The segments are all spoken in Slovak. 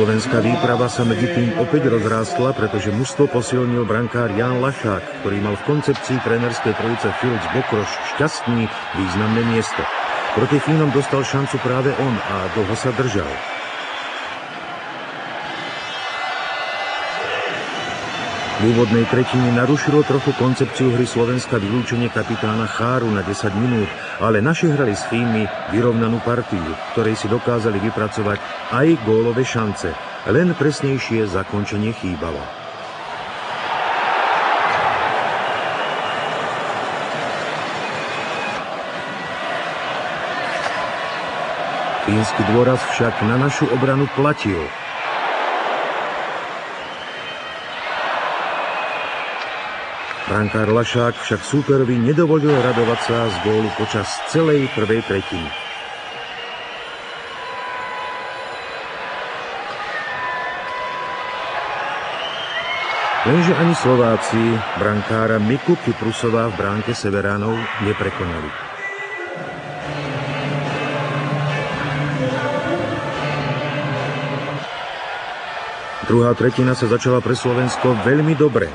Slovenská výprava sa medzi tým opäť rozrástla, pretože mužstvo posilnil brankár Ján Lašák, ktorý mal v koncepcii trénerskej trojice Filc Bokroš Šťastný významné miesto. Proti Fínom dostal šancu práve on a dlho sa držal. V úvodnej tretine narušilo trochu koncepciu hry Slovenska vylúčenie kapitána Cháru na 10 minút, ale naši hrali s Fínmi vyrovnanú partiu, ktorej si dokázali vypracovať aj gólové šance, len presnejšie zakončenie chýbalo. Fínsky dôraz však na našu obranu platil. Brankár Lašák však súperovi nedovolil radovať sa z gólu počas celej prvej tretiny. Lenže ani Slováci brankára Miku Kyprusova v bránke Severánov neprekonali. Druhá tretina sa začala pre Slovensko veľmi dobre.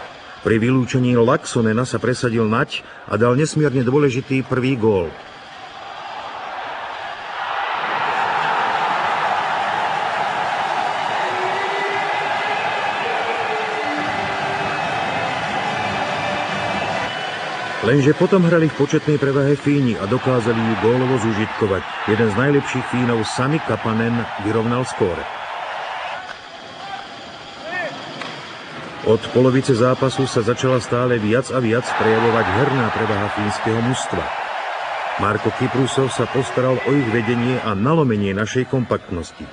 Pri vylúčení Laxonena sa presadil Nať a dal nesmierne dôležitý prvý gól. Lenže potom hrali v početnej prevahe Fíni a dokázali ju gólovo zúžitkovať. Jeden z najlepších Fínov, Sami Kapanen, vyrovnal skóre. Od polovice zápasu sa začala stále viac a viac prejavovať herná prevaha fínskeho mužstva. Marko Kyprusov sa postaral o ich vedenie a nalomenie našej kompaktnosti.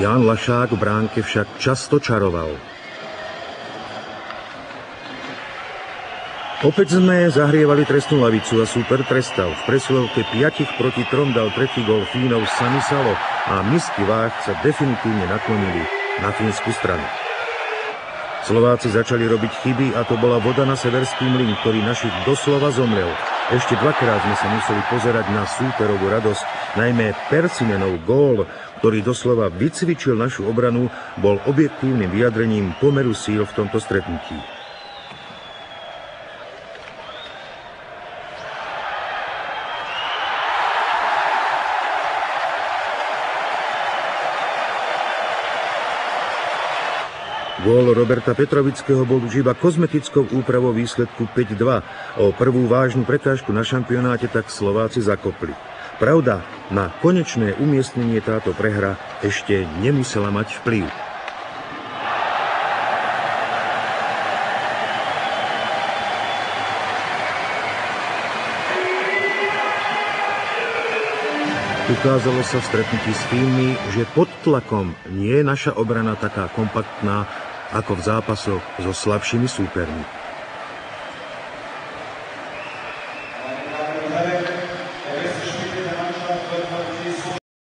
Ján Lašák v bránke však často čaroval. Opäť sme zahrievali trestnú lavicu a súper trestal. V presilovke 5-3 dal tretí gól Fínov Sami Salo a misky váh sa definitívne naklonili na fínsku stranu. Slováci začali robiť chyby a to bola voda na severský mlyn, ktorý našich doslova zomlel. Ešte dvakrát sme sa museli pozerať na súperovú radosť, najmä Persinenov gól, ktorý doslova vycvičil našu obranu, bol objektívnym vyjadrením pomeru síl v tomto stretnutí. Gól Roberta Petrovického bol už iba kozmetickou úpravou výsledku 5-2. O prvú vážnu prekážku na šampionáte tak Slováci zakopli. Pravda, na konečné umiestnenie táto prehra ešte nemusela mať vplyv. Ukázalo sa v stretnutí s Fínmi, že pod tlakom nie je naša obrana taká kompaktná, ako v zápasoch so slabšími súpermi.